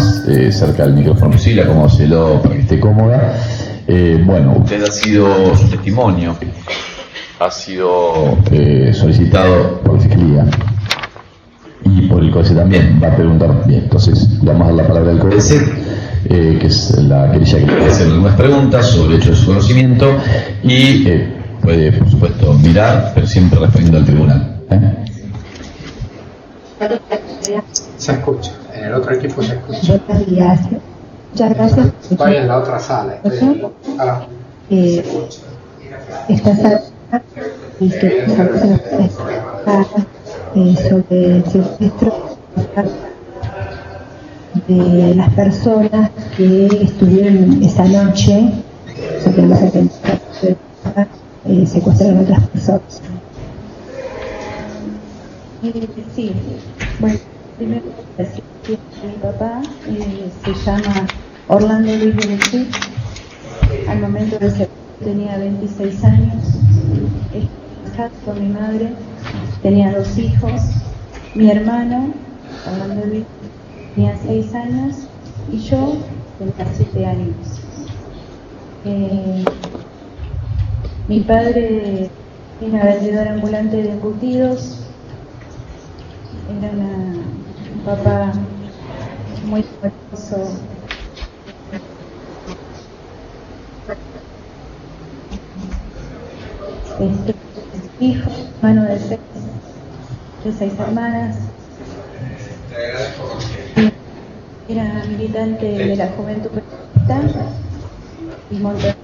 más cerca del micrófono posible, acomódeselo para que esté cómoda. Bueno, usted ha sido, su testimonio ha sido solicitado por la Fiscalía y por el CODECE también. Va a preguntar, bien, entonces le vamos a dar la palabra al CODECE, que es la querella que puede hacer algunas preguntas sobre hechos de su conocimiento y puede, por supuesto, mirar, pero siempre respondiendo al tribunal. Se escucha, en el otro equipo se escucha. Buenos días. Muchas gracias. Estoy en la otra sala. Se escucha. Esta sala y que sobre el secuestro de las personas que estuvieron esa noche, o sea, que no se secuestraron a otras personas. Sí, bueno, primero decir que mi papá se llama Orlando Luis Benetti. Al momento del secuestro tenía 26 años, casado con mi madre, tenía 2 hijos, mi hermano, Orlando Luis, tenía 6 años y yo tenía 7 años. Mi padre era vendedor ambulante de embutidos. Era un papá muy hermoso. Hijo, hermano de 6 hermanas. Era militante de la Juventud Peronista y Monterrey.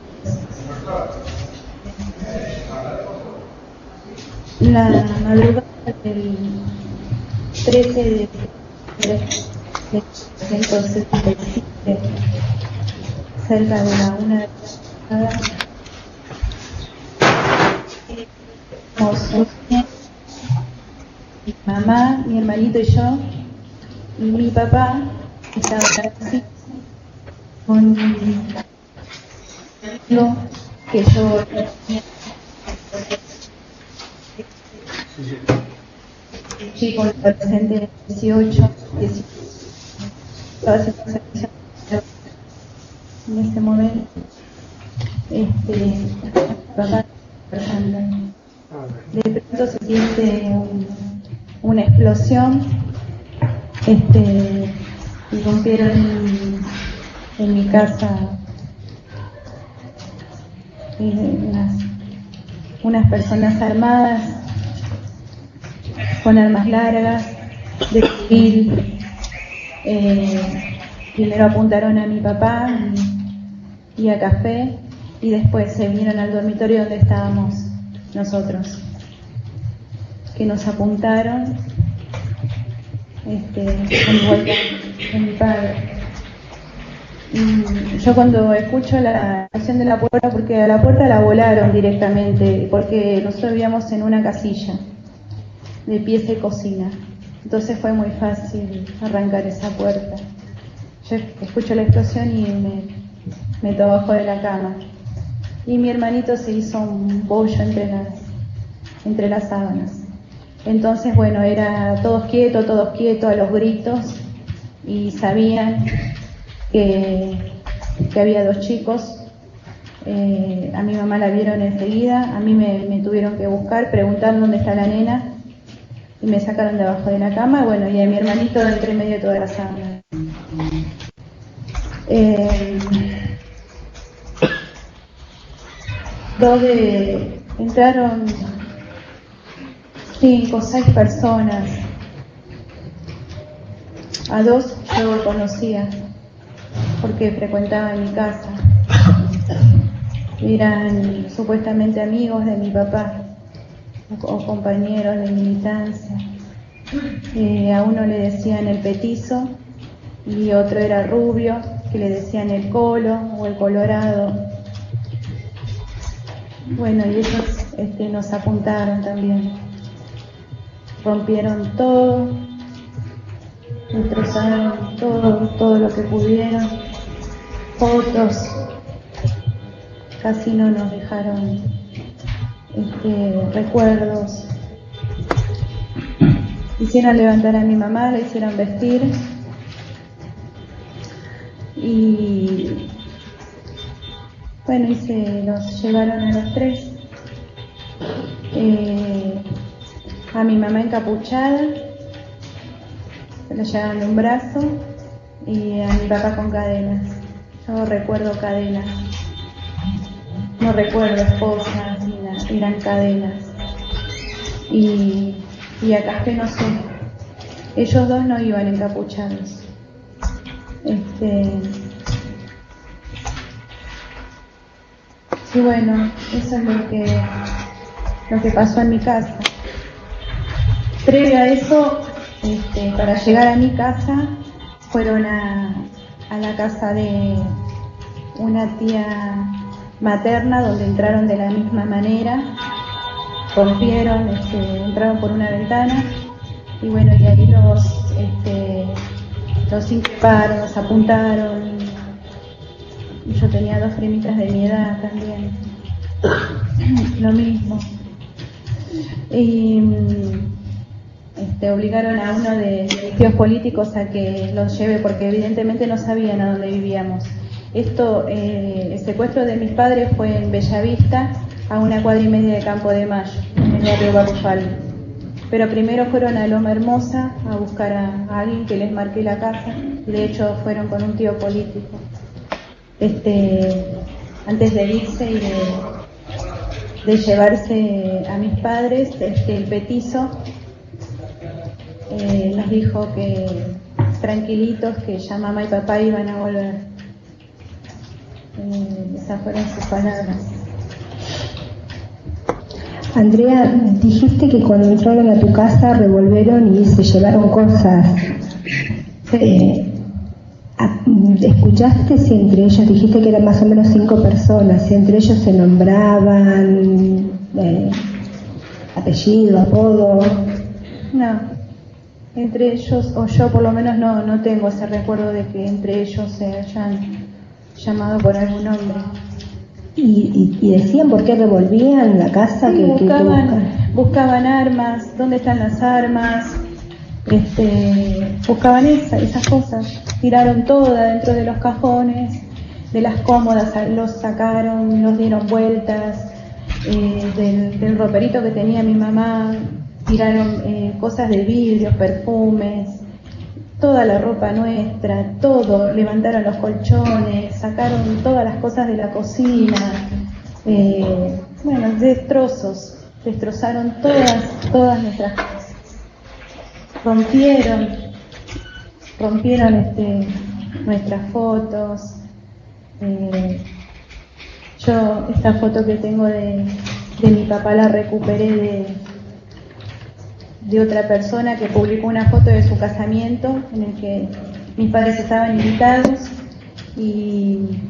La madrugada del 13 de septiembre de 1977, cerca de la 1 de la madrugada, mi mamá, mi hermanito y yo, y mi papá estaba así con lo que yo tenía. Chico adolescente de 18, 19, en ese momento, papá de pronto se siente una explosión, y rompieron en mi casa unas personas armadas con armas largas de civil. Primero apuntaron a mi papá y a Café y después se vinieron al dormitorio donde estábamos nosotros, que nos apuntaron, igual que mi padre. Yo cuando escucho la acción de la puerta, porque a la puerta la volaron directamente, porque nosotros vivíamos en una casilla de pieza y cocina, entonces fue muy fácil arrancar esa puerta. Yo escucho la explosión y me meto abajo de la cama, y mi hermanito se hizo un pollo entre las sábanas. Entonces, bueno, era todos quietos a los gritos, y sabían que había 2 chicos. A mi mamá la vieron enseguida, a mí me tuvieron que buscar, preguntar dónde está la nena, y me sacaron de abajo de la cama, bueno, y a mi hermanito entre medio de todas las sábanas. Entraron 5 o 6 personas. A 2 yo conocía porque frecuentaba mi casa. Eran supuestamente amigos de mi papá o compañeros de militancia. A uno le decían el petizo y otro era rubio, que le decían el colo o el colorado. Bueno, y ellos nos apuntaron también. Rompieron todo, destrozaron todo lo que pudieron. Fotos, casi no nos dejaron recuerdos. Hicieron levantar a mi mamá, la hicieron vestir, Y bueno, nos llevaron a los tres. A mi mamá encapuchada, se la llevaban de un brazo, y a mi papá con cadenas. Yo recuerdo cadenas, no recuerdo esposas ni nada, eran cadenas. Y a Caspe no sé, ellos dos no iban encapuchados. Y bueno, eso es lo que pasó en mi casa. Previo a eso, para llegar a mi casa, fueron a la casa de una tía materna, donde entraron de la misma manera, rompieron, entraron por una ventana, y bueno, y ahí los increparon, los apuntaron. Yo tenía 2 primitas de mi edad también, lo mismo. Y obligaron a uno de mis tíos políticos a que los lleve, porque evidentemente no sabían a dónde vivíamos. El secuestro de mis padres fue en Bellavista, a 1,5 cuadras de Campo de Mayo, en el barrio Barufal. Pero primero fueron a Loma Hermosa a buscar a alguien que les marque la casa, y de hecho fueron con un tío político. Antes de irse y de llevarse a mis padres, el petizo nos dijo que tranquilitos, que ya mamá y papá iban a volver. Esas fueron sus palabras. Andrea, dijiste que cuando entraron a tu casa revolvieron y se llevaron cosas. ¿Escuchaste si entre ellos, dijiste que eran más o menos 5 personas, si entre ellos se nombraban apellido, apodo? No, entre ellos, o yo por lo menos no tengo ese recuerdo de que entre ellos se hayan llamado por algún nombre. ¿Y decían por qué revolvían la casa? Sí, buscaban armas, dónde están las armas, buscaban esas cosas. Tiraron todo dentro de los cajones, de las cómodas, los sacaron, los dieron vueltas, del roperito que tenía mi mamá, tiraron cosas de vidrio, perfumes, toda la ropa nuestra, todo, levantaron los colchones, sacaron todas las cosas de la cocina, destrozaron todas nuestras cosas, rompieron nuestras fotos. Yo esta foto que tengo de mi papá la recuperé de otra persona que publicó una foto de su casamiento en el que mis padres estaban invitados, y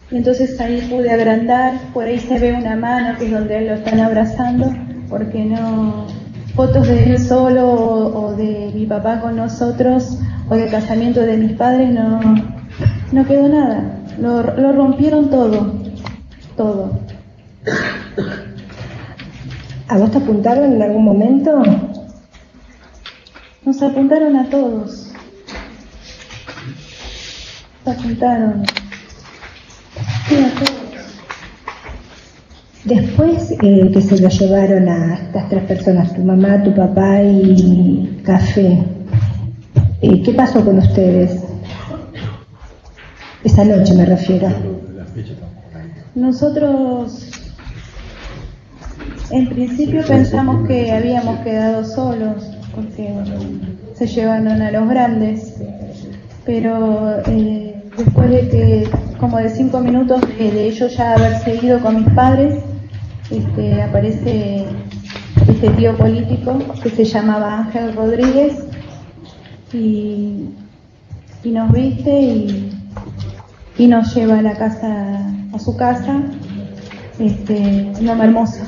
entonces ahí pude agrandar, por ahí se ve una mano que es donde él lo están abrazando, porque no, fotos de él solo o de mi papá con nosotros o del casamiento de mis padres no quedó nada, lo rompieron todo. ¿A vos te apuntaron en algún momento? Nos apuntaron a todos. Nos apuntaron. Sí, a todos. Después que se lo llevaron a estas 3 personas, tu mamá, tu papá y Café, ¿qué pasó con ustedes? Esa noche me refiero. Nosotros en principio pensamos que habíamos quedado solos porque se llevaron a los grandes, pero después de que, como de 5 minutos de ellos ya haberse ido con mis padres, aparece este tío político que se llamaba Ángel Rodríguez y nos viste y nos lleva a la casa, a su casa, Loma Hermosa.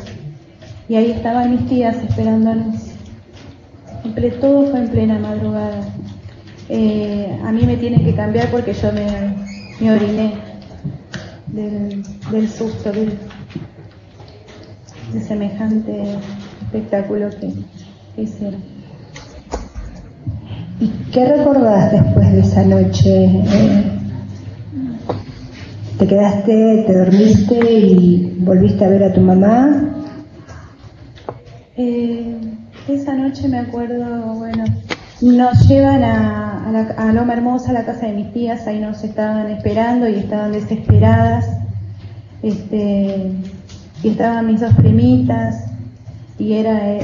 Y ahí estaban mis tías esperándonos. Todo fue en plena madrugada. A mí me tienen que cambiar porque yo me oriné del susto, de semejante espectáculo que hicieron. ¿Y qué recordás después de esa noche? ¿Te quedaste, te dormiste y volviste a ver a tu mamá? Esa noche me acuerdo, bueno, nos llevan a Loma Hermosa, a la casa de mis tías, ahí nos estaban esperando y estaban desesperadas, y estaban mis dos primitas, y era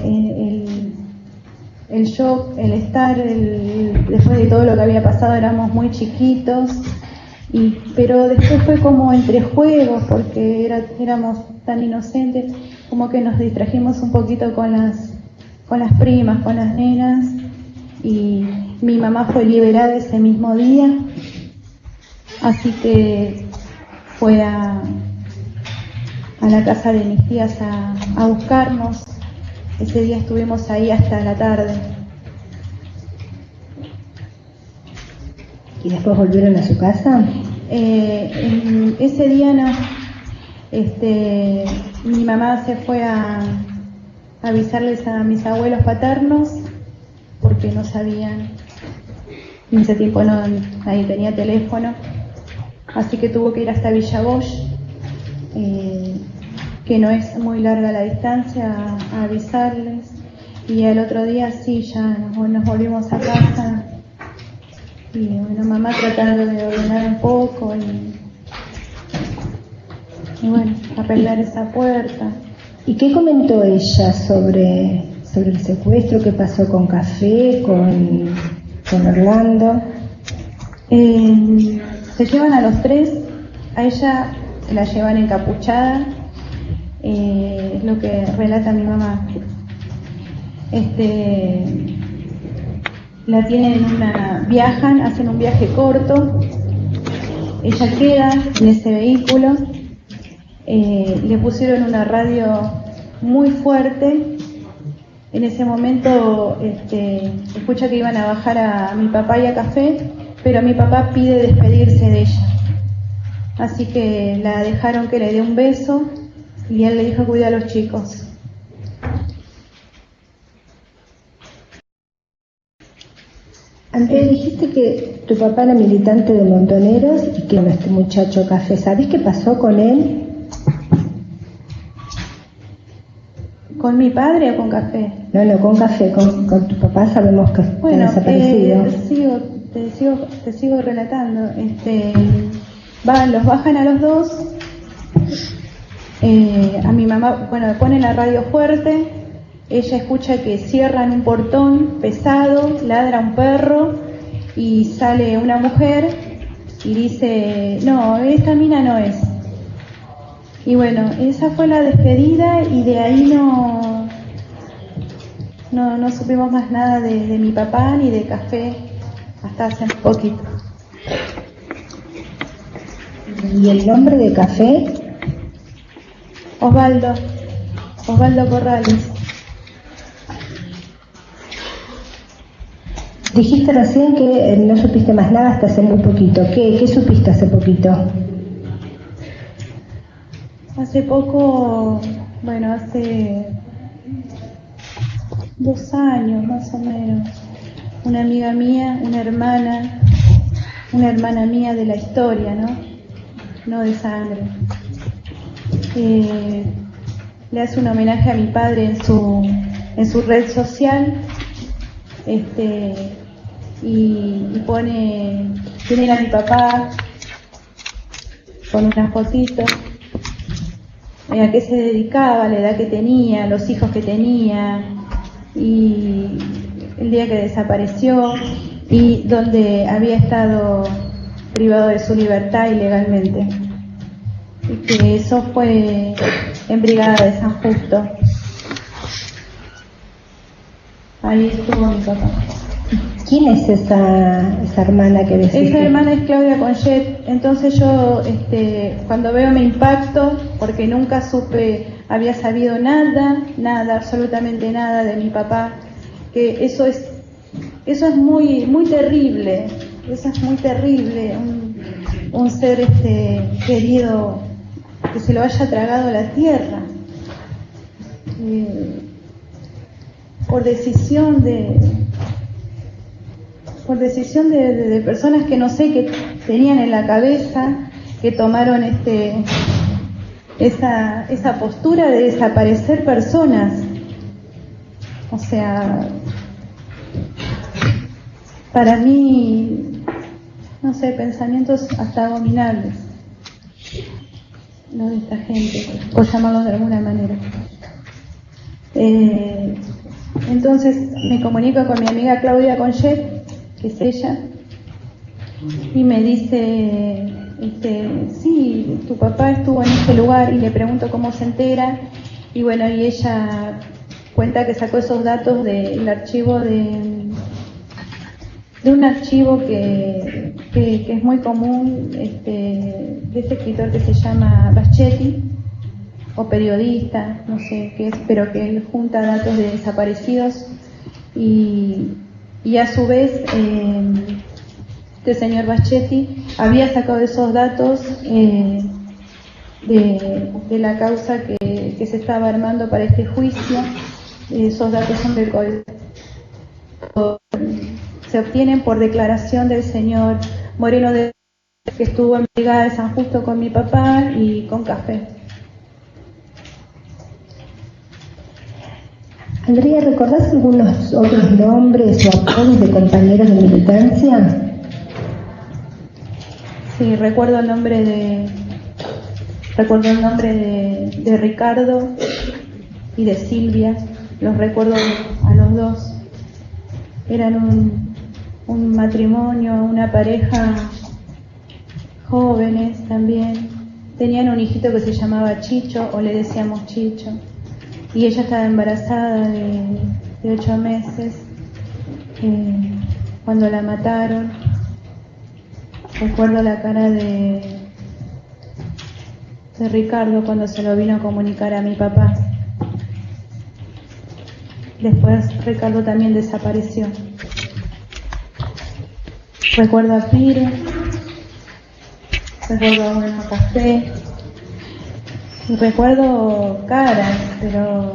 el shock, el estar, después de todo lo que había pasado, éramos muy chiquitos, pero después fue como entre juegos, porque éramos tan inocentes, como que nos distrajimos un poquito con las primas, con las nenas, y mi mamá fue liberada ese mismo día, así que fue a la casa de mis tías a buscarnos. Ese día estuvimos ahí hasta la tarde. ¿Y después volvieron a su casa? Ese día no. Mi mamá se fue a avisarles a mis abuelos paternos porque no sabían. En ese tiempo nadie tenía teléfono, así que tuvo que ir hasta Villa Bosch, que no es muy larga la distancia, a avisarles. Y al otro día sí, ya nos volvimos a casa. Y bueno, mamá tratando de ordenar un poco y bueno, arreglar esa puerta. ¿Y qué comentó ella sobre el secuestro? ¿Qué pasó con Café, con Orlando? Se llevan a los tres, a ella se la llevan encapuchada, es lo que relata mi mamá. La tienen viajan, hacen un viaje corto, ella queda en ese vehículo, le pusieron una radio muy fuerte. En ese momento escucha que iban a bajar a mi papá y a Café, pero mi papá pide despedirse de ella, así que la dejaron que le dé un beso y él le dijo: cuida a los chicos. Antes dijiste que tu papá era militante de Montoneros y que este muchacho Café, ¿sabés qué pasó con él? ¿Con mi padre o con Café? No, con Café, con tu papá sabemos que está desaparecido. Te sigo relatando. Los bajan a los dos. A mi mamá, ponen la radio fuerte. Ella escucha que cierran un portón pesado, ladra un perro y sale una mujer y dice: no, esta mina no es. Y bueno, esa fue la despedida y de ahí no supimos más nada de mi papá ni de Café hasta hace poquito. ¿Y el nombre de Café? Osvaldo Corrales. Dijiste recién que no supiste más nada hasta hace muy poquito. ¿Qué supiste hace poquito? Hace poco, hace 2 años más o menos, una amiga mía, una hermana mía de la historia, no de sangre, le hace un homenaje a mi padre en su red social, y tiene a mi papá con unas fotitos, a qué se dedicaba, la edad que tenía, los hijos que tenía, y el día que desapareció, y donde había estado privado de su libertad ilegalmente, y que eso fue en Brigada de San Justo. Ahí estuvo mi papá. ¿Quién es esa hermana que decís? Esa hermana es Claudia Conchet. Entonces yo, cuando veo, me impacto porque nunca había sabido nada, absolutamente nada de mi papá. Que eso es muy, muy terrible. Eso es muy terrible. Un ser querido que se lo haya tragado la tierra. Por decisión por decisión de personas que no sé, que tenían en la cabeza, que tomaron esa postura de desaparecer personas. O sea, para mí, no sé, pensamientos hasta abominables, los de esta gente, por llamarlos de alguna manera. Entonces me comunico con mi amiga Claudia Conchet, que es ella, y me dice, sí, tu papá estuvo en este lugar, y le pregunto cómo se entera, y bueno, y ella cuenta que sacó esos datos del archivo de un archivo que es muy común, de este escritor que se llama Baschetti, o periodista, no sé qué es, pero que él junta datos de desaparecidos, y a su vez este señor Baschetti había sacado esos datos de la causa que se estaba armando para este juicio. Esos datos son del COI. Se obtienen por declaración del señor Moreno, que estuvo en Brigada de San Justo con mi papá y con Café. Andrea, ¿recordás algunos otros nombres o apodos de compañeros de militancia? Sí, recuerdo el nombre de Ricardo y de Silvia. Los recuerdo a los dos. Eran un matrimonio, una pareja, jóvenes también. Tenían un hijito que se llamaba Chicho, o le decíamos Chicho, y ella estaba embarazada de 8 meses cuando la mataron. Recuerdo la cara de Ricardo cuando se lo vino a comunicar a mi papá. Después Ricardo también desapareció. Recuerdo a Pire, recuerdo a un Café, y recuerdo caras, pero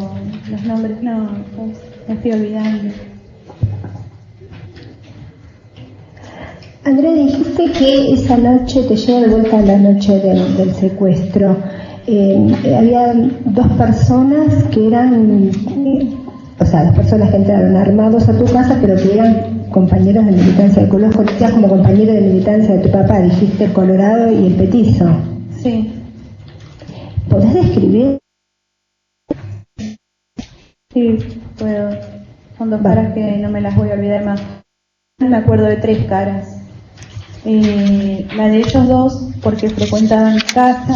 los nombres no, me estoy olvidando. Andrea, dijiste que esa noche te lleva de vuelta a la noche del secuestro. Había 2 personas que eran, o sea, 2 personas que entraron armados a tu casa, pero que eran compañeros de militancia. Que los conocías como compañeros de militancia de tu papá, dijiste el Colorado y el Petizo. Sí. ¿Podés describir? Sí, puedo. Son 2 caras que no me las voy a olvidar más. Me acuerdo de 3 caras. La de ellos 2 porque frecuentaban mi casa,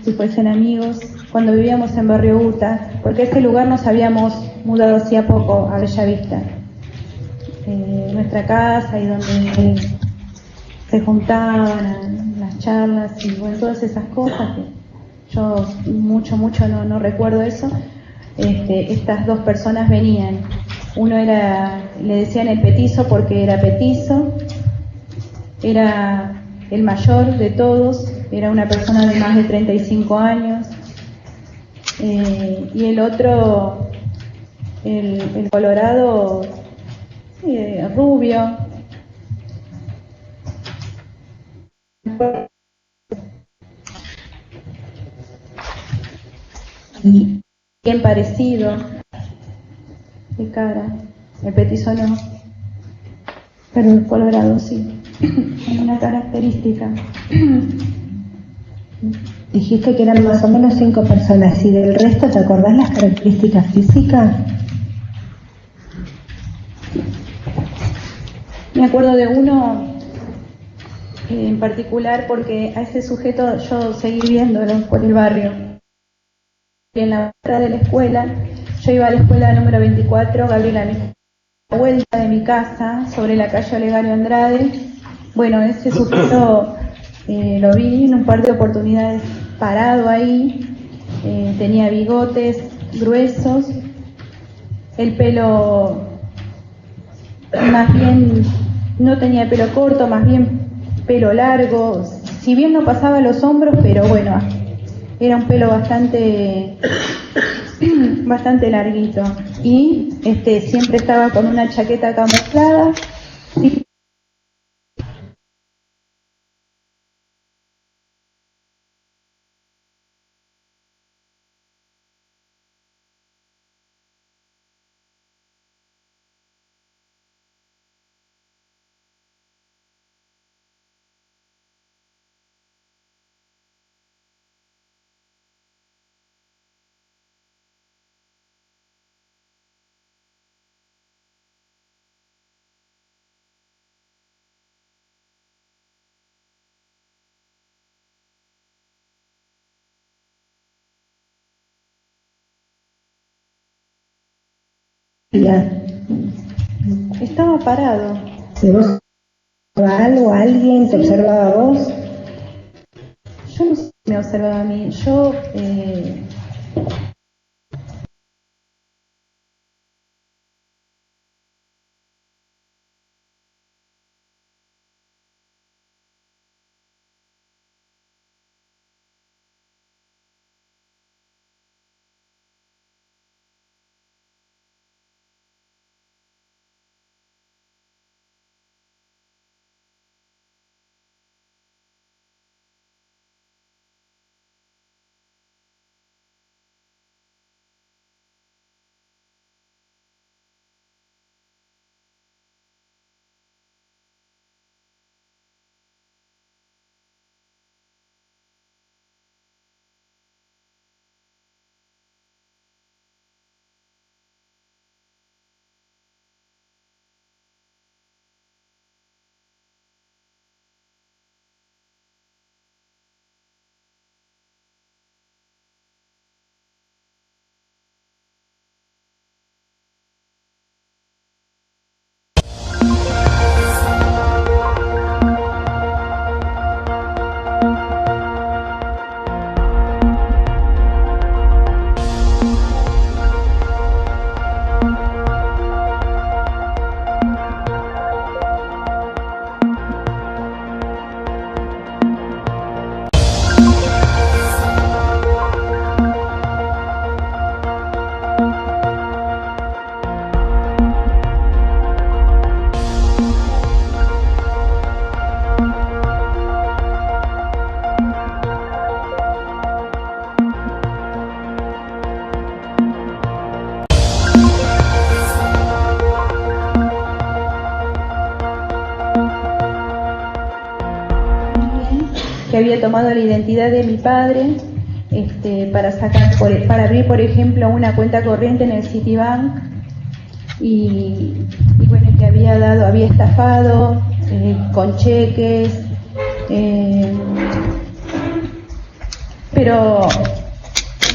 si fuesen amigos, cuando vivíamos en Barrio Uta, porque a ese lugar nos habíamos mudado hacía poco a Bellavista, nuestra casa, y donde se juntaban las charlas y bueno, todas esas cosas que yo mucho no recuerdo eso. Estas 2 personas venían. Uno le decían el Petizo porque era petizo, era el mayor de todos, era una persona de más de 35 años, y el otro, el Colorado, rubio. Y bien parecido de cara. El Petizo no, pero el Colorado sí. Es una característica. Dijiste que eran más o menos 5 personas. ¿Y del resto te acordás las características físicas? Me acuerdo de uno en particular porque a ese sujeto yo seguí viéndolo por el barrio. En la entrada de la escuela, yo iba a la escuela número 24, Gabriela Mejía, a la vuelta de mi casa, sobre la calle Olegario Andrade. Bueno, ese sujeto lo vi en un par de oportunidades parado ahí, tenía bigotes gruesos, el pelo más bien, no tenía pelo corto, más bien pelo largo, si bien no pasaba los hombros, pero bueno, era un pelo bastante bastante larguito. Y siempre estaba con una chaqueta camuflada. Estaba parado. ¿Y vos observaba algo, alguien te observaba a vos? Yo no sé si me observaba a mí. Yo que había tomado la identidad de mi padre para abrir, por ejemplo, una cuenta corriente en el Citibank y bueno, que había estafado con cheques, pero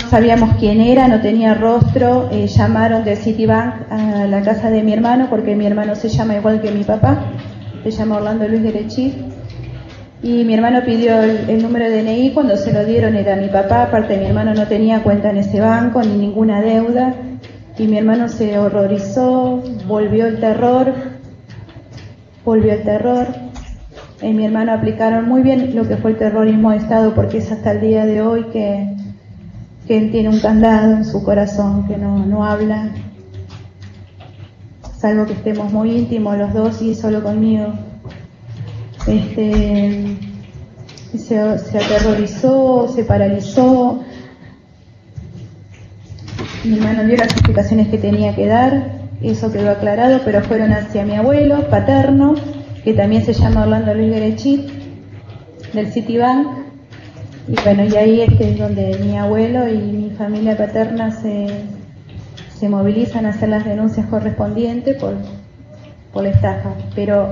no sabíamos quién era, no tenía rostro. Llamaron del Citibank a la casa de mi hermano, porque mi hermano se llama igual que mi papá, se llama Orlando Luis Derechit. Y mi hermano pidió el número de DNI, cuando se lo dieron era mi papá, aparte mi hermano no tenía cuenta en ese banco ni ninguna deuda, y mi hermano se horrorizó, volvió el terror. En mi hermano aplicaron muy bien lo que fue el terrorismo de Estado, porque es hasta el día de hoy que él tiene un candado en su corazón, que no habla, salvo que estemos muy íntimos los dos y solo conmigo. Se aterrorizó, se paralizó. Mi hermano dio las explicaciones que tenía que dar, eso quedó aclarado, pero fueron hacia mi abuelo paterno, que también se llama Orlando Luis Derechit, del Citibank. Y bueno, y ahí es donde mi abuelo y mi familia paterna se movilizan a hacer las denuncias correspondientes por la estafa. Pero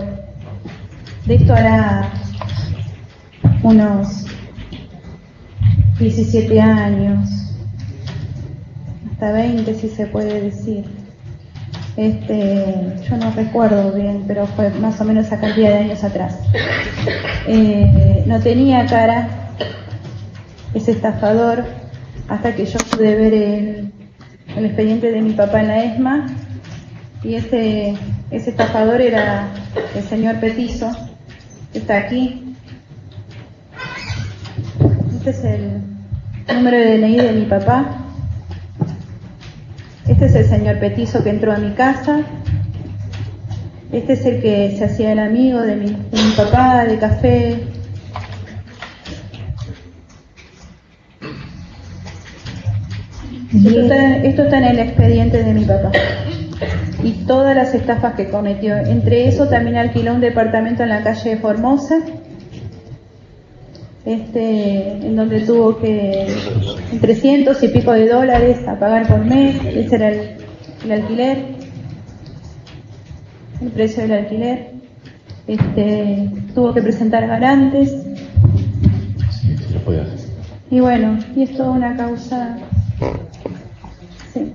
de esto hará unos 17 años, hasta 20 si se puede decir. Yo no recuerdo bien, pero fue más o menos esa cantidad de años atrás. No tenía cara ese estafador hasta que yo pude ver el expediente de mi papá en la ESMA, y ese estafador era el señor Petizo, que está aquí. Este es el número de DNI de mi papá. Este es el señor petizo que entró a mi casa. Este es el que se hacía el amigo de mi papá, de café. Esto está en el expediente de mi papá. Y todas las estafas que cometió. Entre eso también alquiló un departamento en la calle de Formosa, en donde tuvo que $300 y pico a pagar por mes. Ese era el alquiler, el precio del alquiler. Tuvo que presentar garantes. Sí, se lo puede hacer. Y bueno, y es toda una causa. Sí.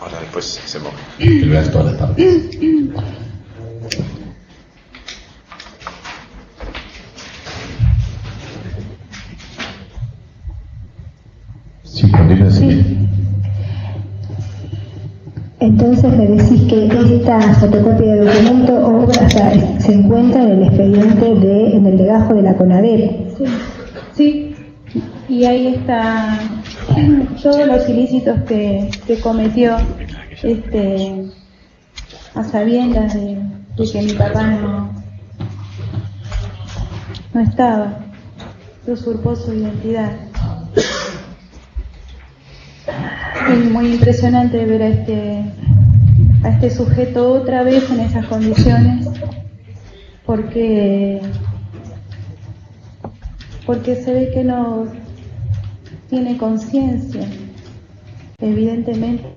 Ahora después hacemos el ver todas las partes. Sí, continúa. Sí. Entonces me decís que esta fotocopia de documento se encuentra en el expediente en el legajo de la CONADEP. Sí, sí, y ahí está todos los ilícitos que cometió a sabiendas de que mi papá no estaba, usurpó su identidad. Es muy impresionante ver a este sujeto otra vez en esas condiciones, porque se ve que no tiene conciencia, evidentemente.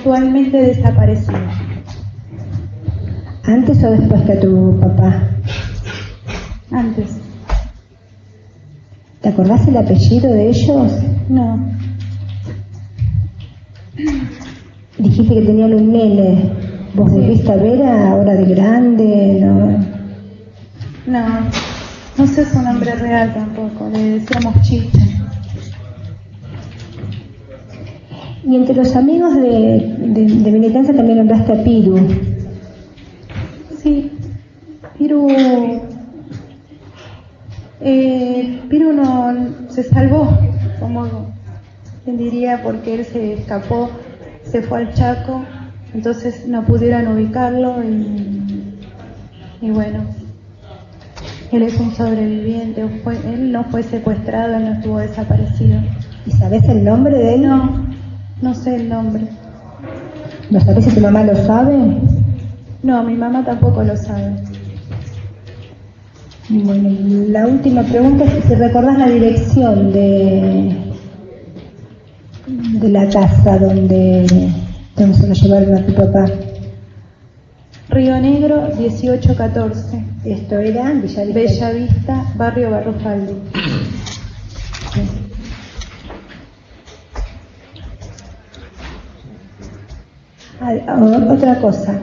Actualmente desaparecido. ¿Antes o después que a tu papá? Antes. ¿Te acordás el apellido de ellos? No. Dijiste que tenían un nene. ¿Vos volviste a ver ahora de grande? No sé su nombre real tampoco. Le decíamos Chicha. Y entre los amigos de militancia también nombraste a Piru. Sí, Piru no se salvó, como quien diría, porque él se escapó, se fue al Chaco, entonces no pudieron ubicarlo y bueno, él es un sobreviviente, él no fue secuestrado, él no estuvo desaparecido. ¿Y sabés el nombre de él? No sé el nombre. ¿No sabés si tu mamá lo sabe? No, mi mamá tampoco lo sabe. Bueno, la última pregunta es si recordás la dirección de la casa donde se lo llevaron a tu papá. Río Negro 1814. Esto era Bellavista. Bellavista, barrio Barrufaldi. Otra cosa,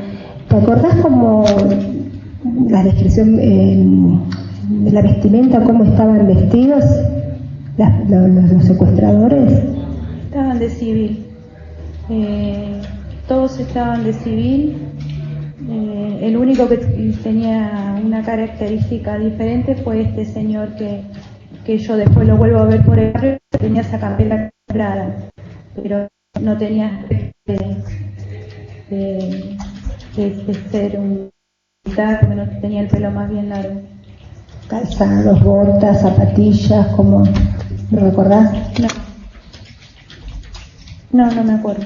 ¿te acordás cómo la descripción de la vestimenta, cómo estaban vestidos los secuestradores? Estaban de civil. Todos estaban de civil. El único que tenía una característica diferente fue este señor que yo después lo vuelvo a ver por el barrio, tenía esa campera clara, pero no tenía de ser un militar, porque no tenía el pelo más bien largo. Calzados, botas, zapatillas, ¿cómo? ¿Lo recordás? No me acuerdo.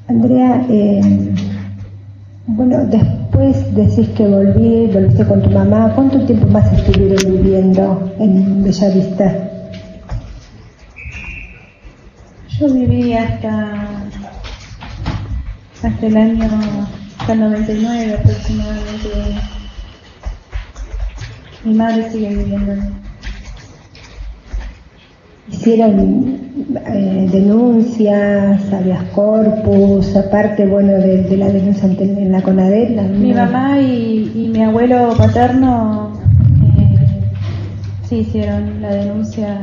Andrea, bueno, después decís que volviste con tu mamá. ¿Cuánto tiempo más estuvieron viviendo en Bellavista? Yo viví hasta el año, hasta el 99 aproximadamente. Mi madre sigue viviendo. ¿Hicieron denuncias, habeas corpus, aparte, bueno, de la denuncia en la CONADEL? Mi mamá y mi abuelo paterno sí hicieron la denuncia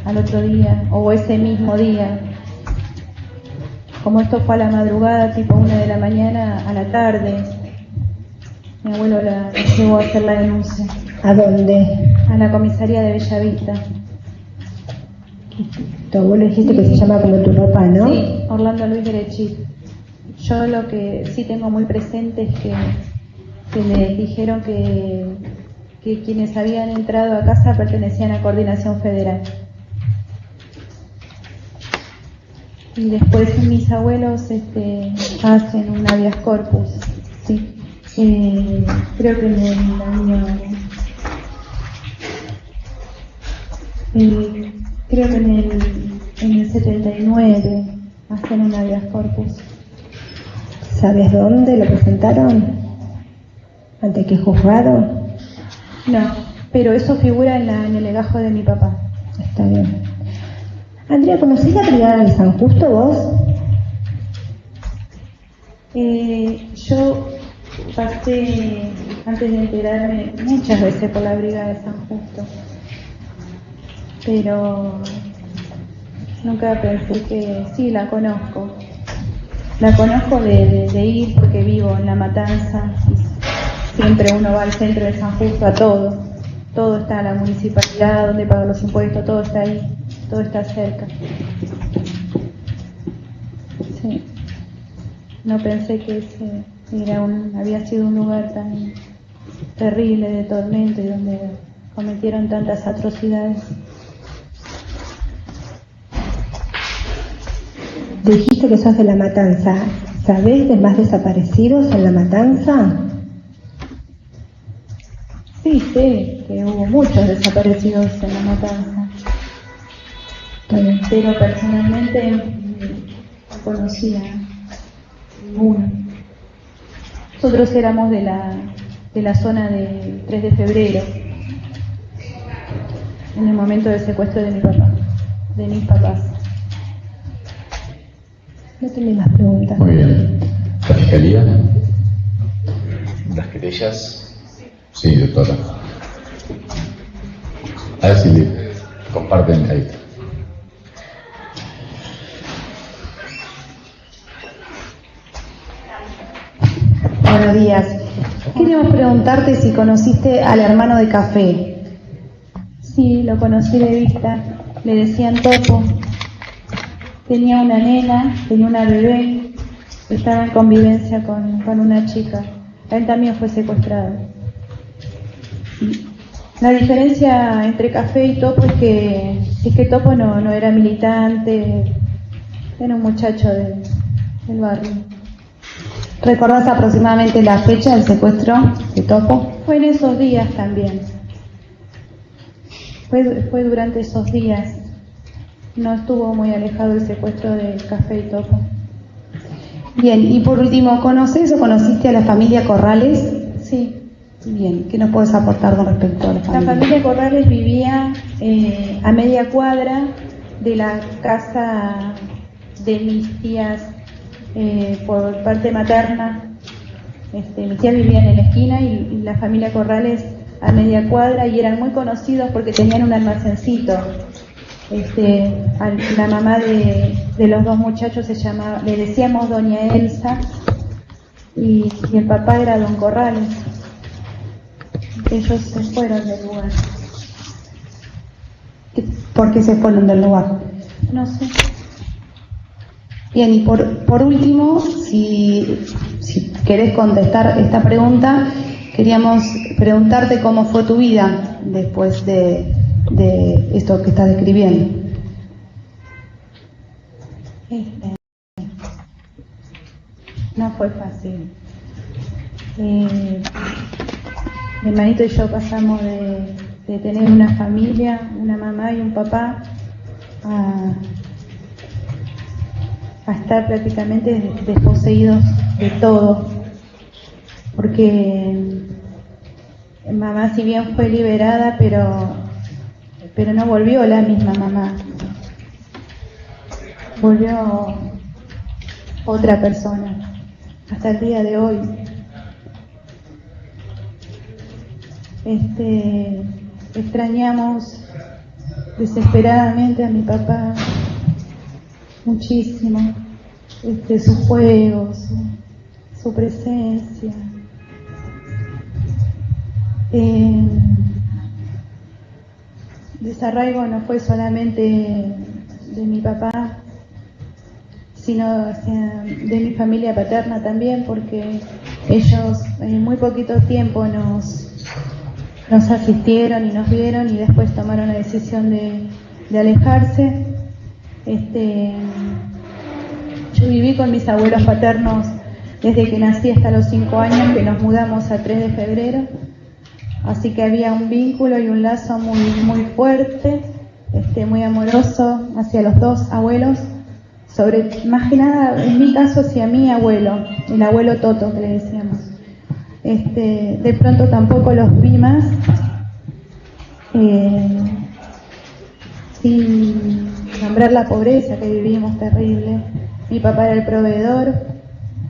al otro día, o ese mismo día. Como esto fue a la madrugada, tipo 1 de la mañana, a la tarde, mi abuelo la llevó a hacer la denuncia. ¿A dónde? A la comisaría de Bellavista. Tu abuelo dijiste que se llama como tu papá, ¿no? Sí, Orlando Luis Derechit. Yo lo que sí tengo muy presente es que me dijeron que quienes habían entrado a casa pertenecían a Coordinación Federal. Y después mis abuelos hacen un habeas corpus, sí. Creo que en el año... creo que en el 79 hacen un habeas corpus. ¿Sabes dónde lo presentaron? ¿Ante qué juzgado? No, pero eso figura en el legajo de mi papá. Está bien. Andrea, ¿conocís la brigada de San Justo vos? Yo pasé, antes de enterarme, muchas veces por la brigada de San Justo, pero nunca pensé que sí, la conozco. La conozco de ir porque vivo en La Matanza y siempre uno va al centro de San Justo a todo. Todo está en la municipalidad, donde paga los impuestos, todo está ahí, todo está cerca. Sí. No pensé que había sido un lugar tan terrible de tormento y donde cometieron tantas atrocidades. Dijiste que sos de La Matanza. ¿Sabés de más desaparecidos en La Matanza? Sí, sé que hubo muchos desaparecidos en La Matanza. Pero personalmente no conocía ninguno. Nosotros éramos de la zona del 3 de febrero, en el momento del secuestro de mi papá, de mis papás. No tenés más preguntas. Muy bien. ¿La fiscalía? ¿Las querellas? Sí, doctora. A ver si le comparten ahí. Buenos días. Queríamos preguntarte si conociste al hermano de Café. Sí, lo conocí de vista. Le decían Topo. Tenía una nena, tenía una bebé. Estaba en convivencia con una chica. Él también fue secuestrado. La diferencia entre Café y Topo es que Topo no era militante, era un muchacho del barrio. ¿Recordás aproximadamente la fecha del secuestro de Topo? Fue en esos días también. Fue durante esos días. No estuvo muy alejado el secuestro de Café y Topo. Bien, y por último, ¿conoces o conociste a la familia Corrales? Sí. Bien, ¿qué nos puedes aportar con respecto a la familia? La familia Corrales vivía a media cuadra de la casa de mis tías por parte materna. Mis tías vivían en la esquina y la familia Corrales a media cuadra, y eran muy conocidos porque tenían un almacencito. La mamá de los dos muchachos se llamaba, le decíamos Doña Elsa, y el papá era Don Corrales. Ellos se fueron del lugar. ¿Por qué se fueron del lugar? No sé. Bien, y por último, si querés contestar esta pregunta, queríamos preguntarte cómo fue tu vida después de esto que estás describiendo. No fue fácil. Mi hermanito y yo pasamos de tener una familia, una mamá y un papá, a estar prácticamente desposeídos de todo, porque mamá, si bien fue liberada, pero no volvió la misma mamá, volvió otra persona hasta el día de hoy. Extrañamos desesperadamente a mi papá muchísimo, sus juegos, su presencia. Desarraigo no fue solamente de mi papá, sino de mi familia paterna también, porque ellos en muy poquito tiempo nos asistieron y nos vieron, y después tomaron la decisión de alejarse. Yo viví con mis abuelos paternos desde que nací hasta los 5 años, que nos mudamos a 3 de febrero, así que había un vínculo y un lazo muy, muy fuerte, muy amoroso hacia los dos abuelos, más que nada en mi caso hacia mi abuelo, el abuelo Toto que le decíamos. De pronto tampoco los vi más, sin nombrar la pobreza que vivimos terrible. Mi papá era el proveedor,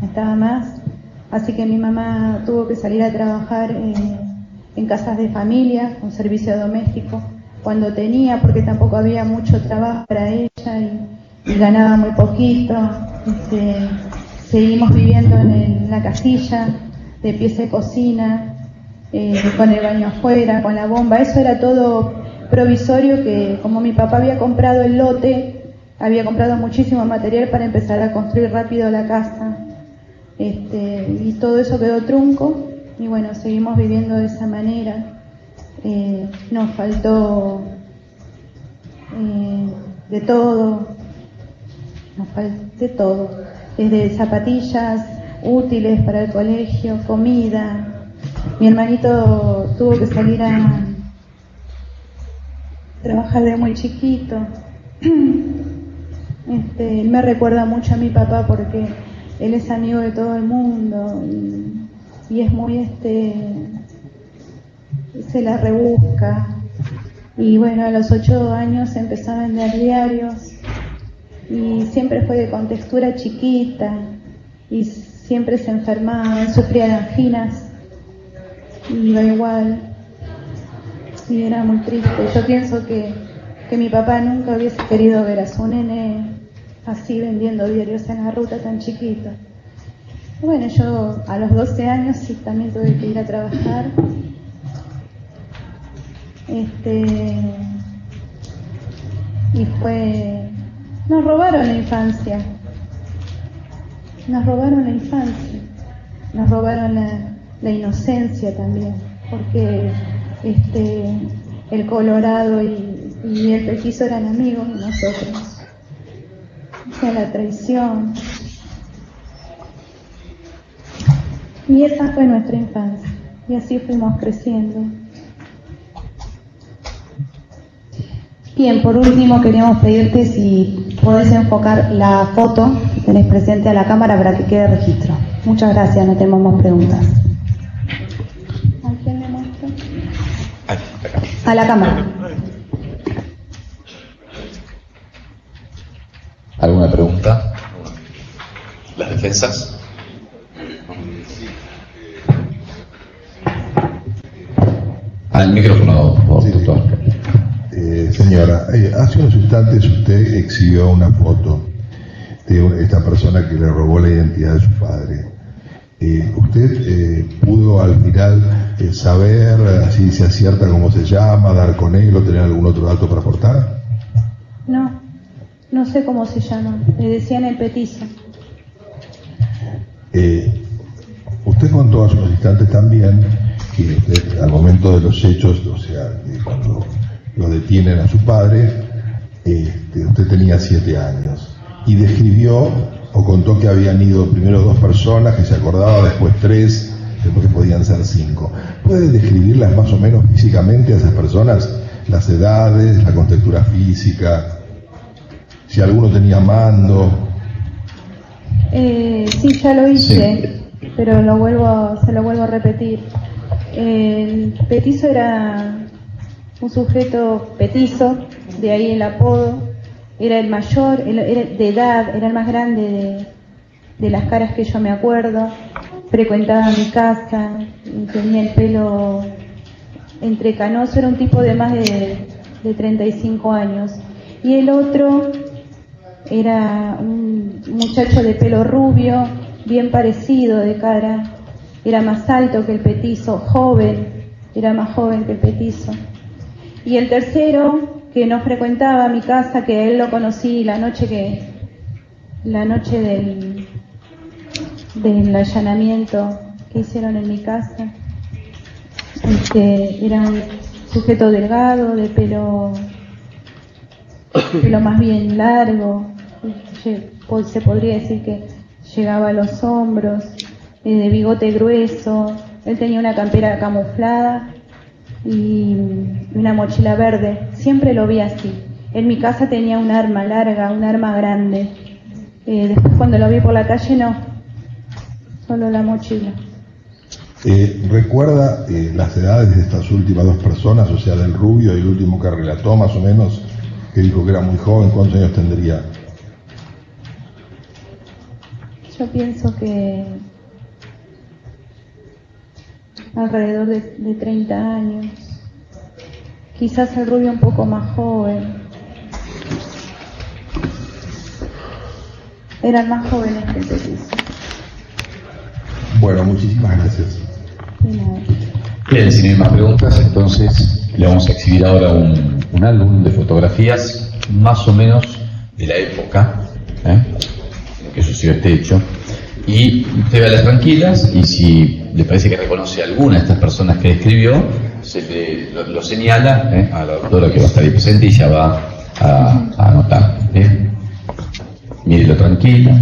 no estaba más, así que mi mamá tuvo que salir a trabajar en casas de familia, con servicio doméstico, cuando tenía, porque tampoco había mucho trabajo para ella y ganaba muy poquito. Seguimos viviendo en la casilla de pieza de cocina, con el baño afuera, con la bomba. Eso era todo provisorio, que como mi papá había comprado el lote, había comprado muchísimo material para empezar a construir rápido la casa, y todo eso quedó trunco, y bueno, seguimos viviendo de esa manera. Nos faltó de todo, desde zapatillas útiles para el colegio, comida. Mi hermanito tuvo que salir a trabajar de muy chiquito. Él me recuerda mucho a mi papá porque él es amigo de todo el mundo y es muy se la rebusca. Y bueno, a los 8 años empezó a vender diarios y siempre fue de contextura chiquita y siempre se enfermaba, sufría de anginas y iba igual, y era muy triste. Yo pienso que mi papá nunca hubiese querido ver a su nene así vendiendo diarios en la ruta tan chiquito. Bueno, yo a los 12 años sí también tuve que ir a trabajar. Y nos robaron la infancia, nos robaron la inocencia también, porque el Colorado y el Petizo eran amigos de nosotros. O sea, la traición. Y esa fue nuestra infancia, y así fuimos creciendo. Bien, por último queríamos pedirte si podés enfocar la foto que tenés presente a la cámara para que quede registro. Muchas gracias, no tenemos más preguntas. ¿A quién le muestro? A la cámara. ¿Alguna pregunta? ¿Las defensas? Al micrófono, por favor. Señora, hace unos instantes usted exhibió una foto de esta persona que le robó la identidad de su padre. ¿Usted pudo al final saber si se acierta cómo se llama, dar con él o tener algún otro dato para aportar? No sé cómo se llama, le decían el petizo. Usted contó hace unos instantes también que usted, al momento de los hechos, o sea, de cuando lo detienen a su padre, usted tenía 7 años y describió o contó que habían ido primero 2 personas, que se acordaba, después 3, después que podían ser 5. ¿Puede describirlas más o menos físicamente a esas personas? Las edades, la contextura física, si alguno tenía mando. Sí, ya lo hice, sí, pero se lo vuelvo a repetir. El petizo era un sujeto petizo, de ahí el apodo, era el mayor, era de edad, era el más grande de las caras que yo me acuerdo, frecuentaba mi casa, tenía el pelo entrecanoso, era un tipo de más de 35 años. Y el otro era un muchacho de pelo rubio, bien parecido de cara, era más alto que el petizo, joven, era más joven que el petizo. Y el tercero, que no frecuentaba mi casa, que él lo conocí la noche del allanamiento que hicieron en mi casa, era un sujeto delgado, de pelo más bien largo, se podría decir que llegaba a los hombros, de bigote grueso. Él tenía una campera camuflada y una mochila verde. Siempre lo vi así. En mi casa tenía un arma larga, un arma grande. Después cuando lo vi por la calle, no. Solo la mochila. ¿Recuerda las edades de estas últimas 2 personas, o sea, del rubio y el último que relató, más o menos, que dijo que era muy joven? ¿Cuántos años tendría? Yo pienso que alrededor de 30 años. Quizás el rubio un poco más joven. Eran más jóvenes que el petizo. Bueno, muchísimas gracias. Bien, si no hay más preguntas, entonces le vamos a exhibir ahora un álbum de fotografías más o menos de la época en que sucedió este hecho, y usted véalas tranquilas, y si le parece que reconoce a alguna de estas personas que describió, lo señala a la doctora que va a estar ahí presente y ya va a anotar. Mírelo tranquila.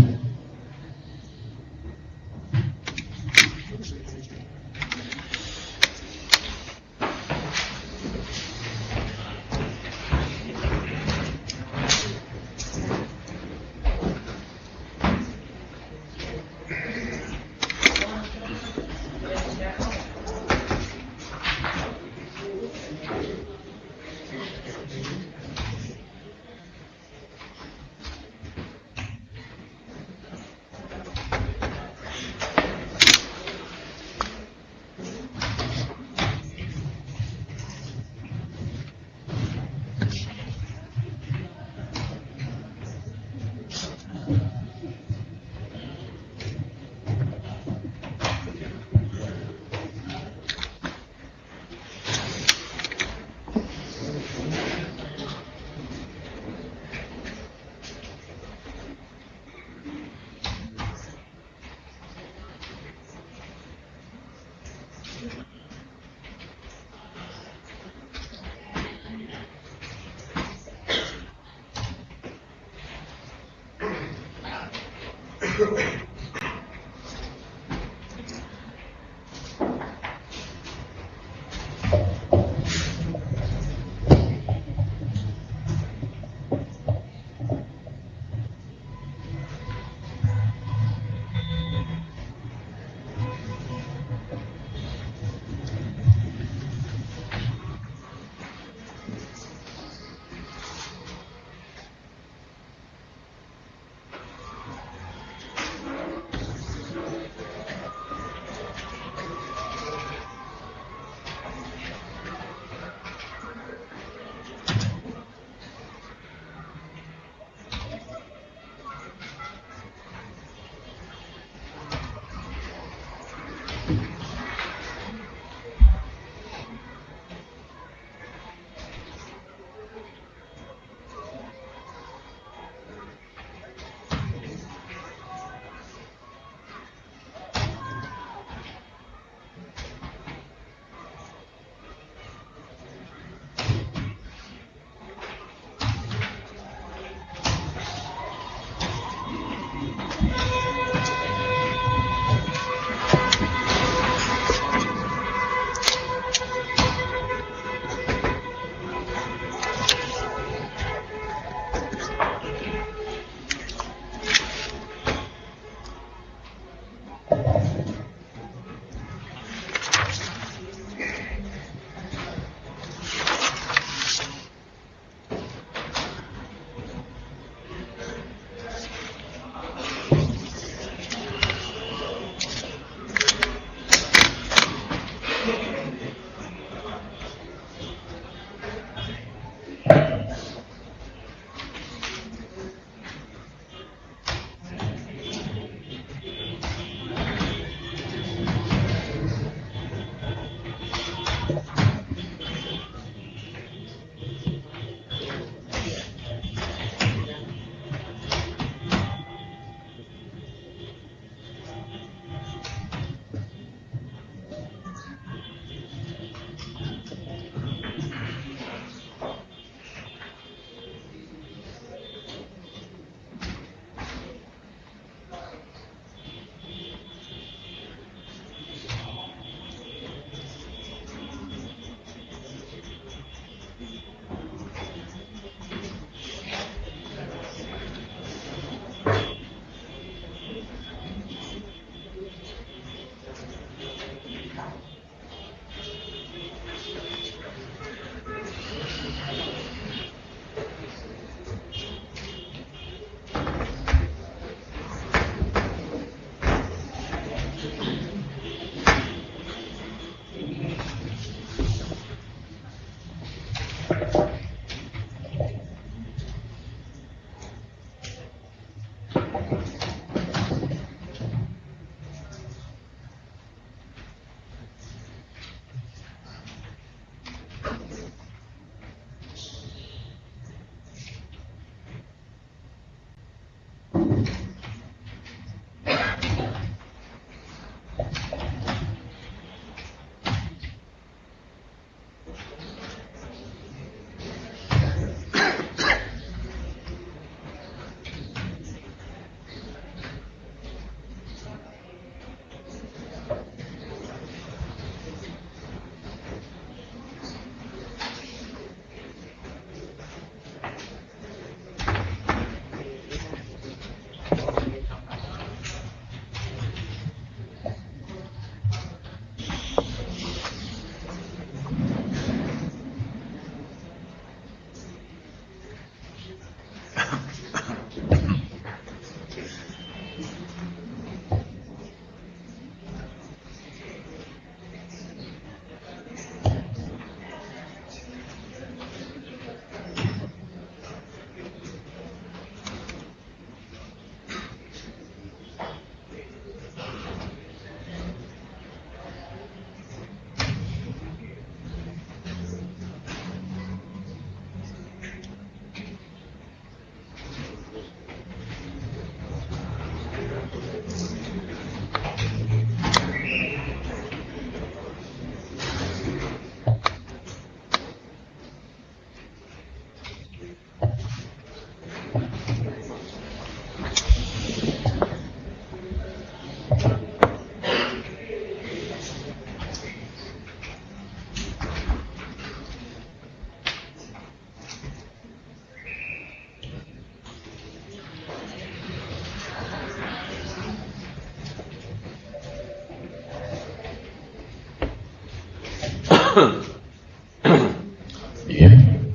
Bien.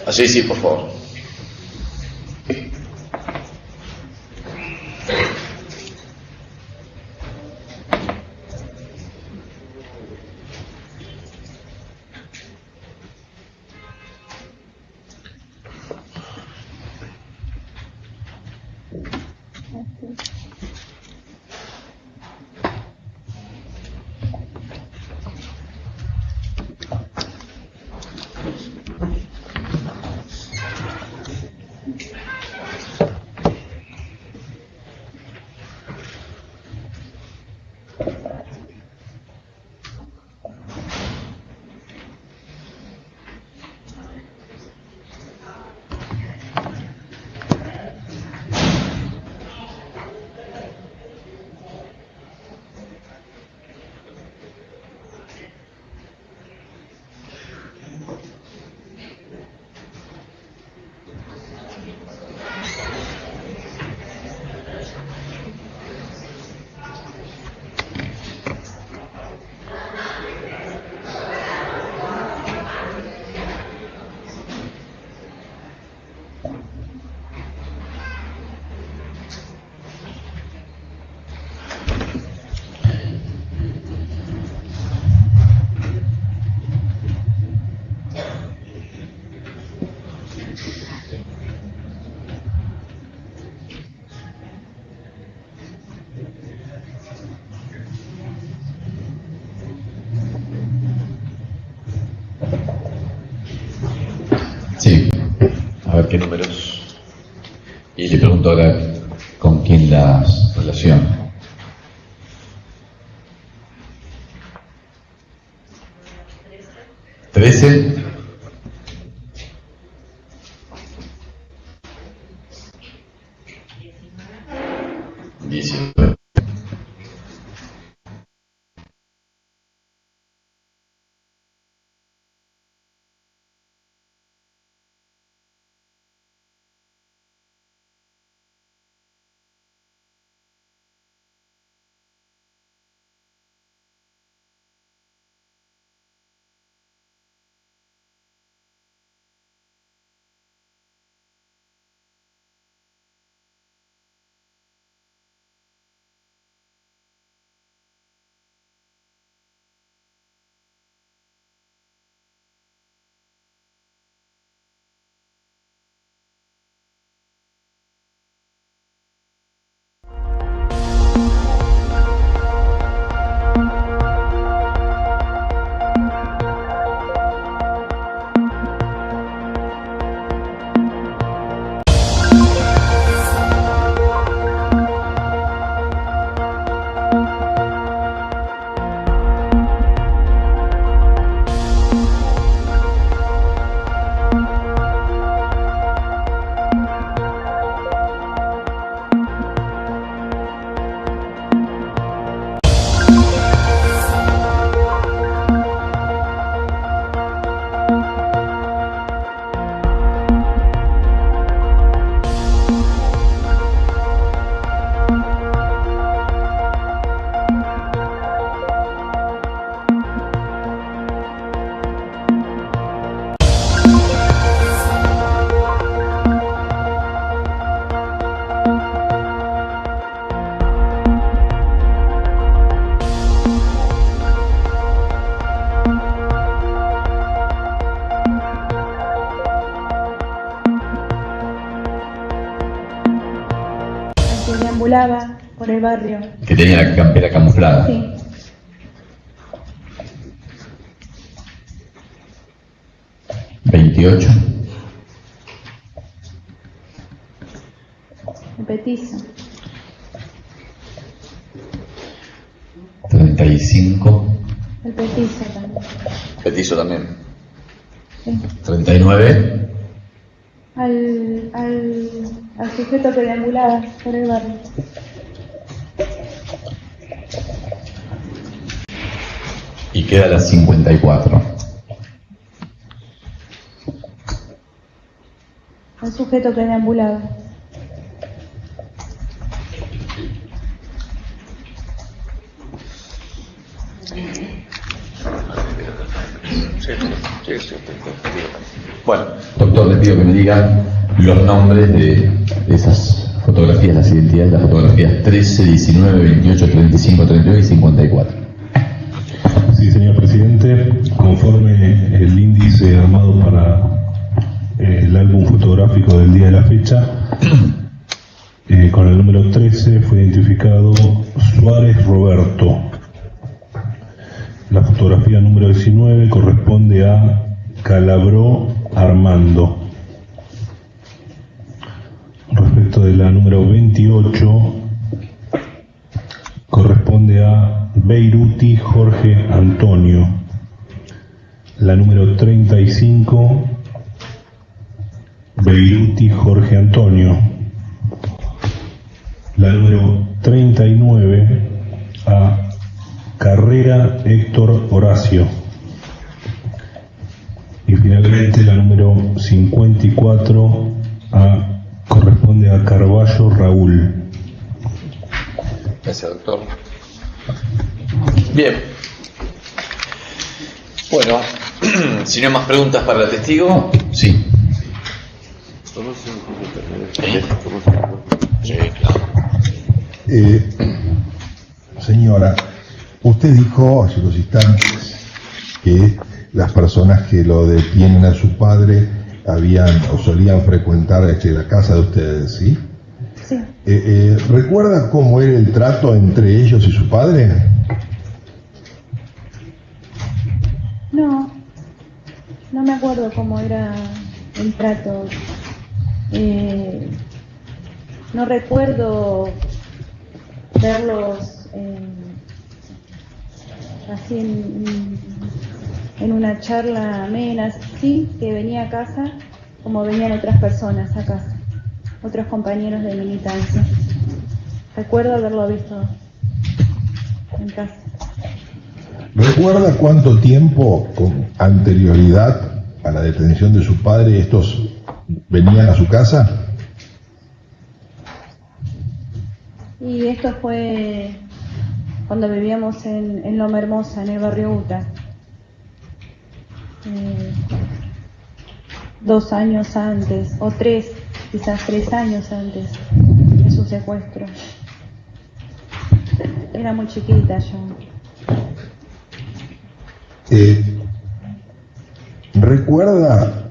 Así, sí, por favor. Sí, a ver qué números. Y le pregunto ahora con quién las relaciona. ¿13? ¿19? Que deambulaba por el barrio. Que tenía la campera camuflada. Sí. ¿28? El petizo. 35. El petizo también. Petizo también. Sí. 39. Al sujeto que deambulaba por el barrio. Y queda la 54. Al sujeto que deambulaba. Bueno, doctor, le pido que me diga los nombres de esas fotografías, las identidades de las fotografías 13, 19, 28, 35, 39 y 54. Sí, señor presidente, conforme el índice armado para el álbum fotográfico del día de la fecha, con el número 13 fue identificado Suárez Roberto. La fotografía número 19 corresponde a Calabró Armando. Respecto de la número 28, corresponde a Beiruti Jorge Antonio. La número 35, Beiruti Jorge Antonio. La número 39, a Carrera Héctor Horacio. Y finalmente la número 54 corresponde a Carballo Raúl. Gracias, doctor. Bien. Bueno, si no hay más preguntas para el testigo, sí. Sí, claro. Señora, usted dijo hace unos instantes que las personas que lo detienen a su padre habían o solían frecuentar la casa de ustedes, ¿sí? Sí. ¿Recuerda cómo era el trato entre ellos y su padre? No me acuerdo cómo era el trato. No recuerdo verlos así en una charla amena. Sí, que venía a casa como venían otras personas a casa, otros compañeros de militancia. Recuerdo haberlo visto en casa. ¿Recuerda cuánto tiempo con anterioridad a la detención de su padre estos venían a su casa? Y esto fue cuando vivíamos en Loma Hermosa, en el barrio Uta. 2 años antes, o 3, quizás 3 años antes de su secuestro. Era muy chiquita yo. ¿Recuerda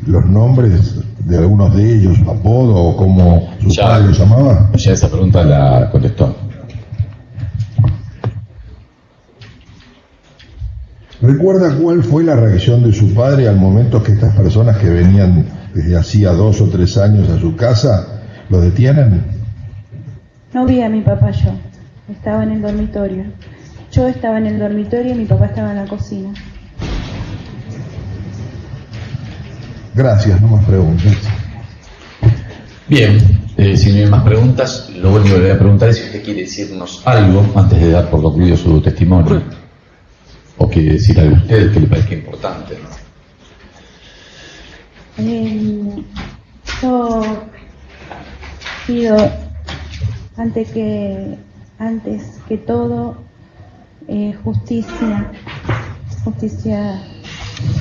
los nombres de algunos de ellos, su apodo o cómo su padre los llamaba? Ya esa pregunta la contestó. ¿Recuerda cuál fue la reacción de su padre al momento que estas personas que venían desde hacía 2 o 3 años a su casa lo detienen? No vi a mi papá yo. Estaba en el dormitorio. Yo estaba en el dormitorio y mi papá estaba en la cocina. Gracias, no más preguntas. Bien, si no hay más preguntas, lo único que le voy a preguntar es si usted quiere decirnos algo antes de dar por concluido su testimonio. O quiere decir algo a usted que le parezca importante, ¿no? Yo pido, antes que todo, justicia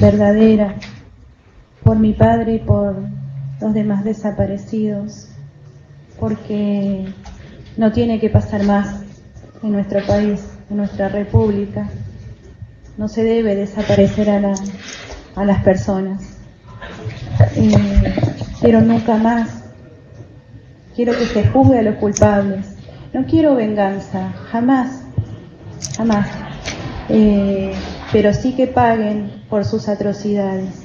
verdadera por mi padre y por los demás desaparecidos, porque no tiene que pasar más en nuestro país, en nuestra república. No se debe desaparecer a las personas. Pero nunca más. Quiero que se juzgue a los culpables. No quiero venganza, jamás, jamás. Pero sí que paguen por sus atrocidades.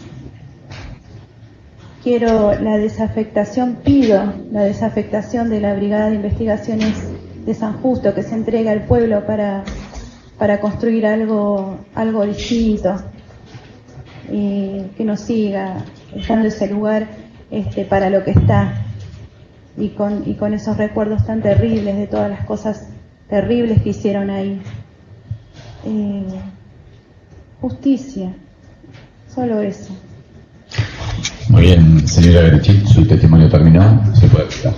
Quiero la desafectación, pido la desafectación de la Brigada de Investigaciones de San Justo, que se entrega al pueblo para construir algo distinto, que no siga estando ese lugar para lo que está, y con esos recuerdos tan terribles de todas las cosas terribles que hicieron ahí. Justicia, solo eso. Muy bien, señora Berechit, su testimonio terminó, se puede retirar.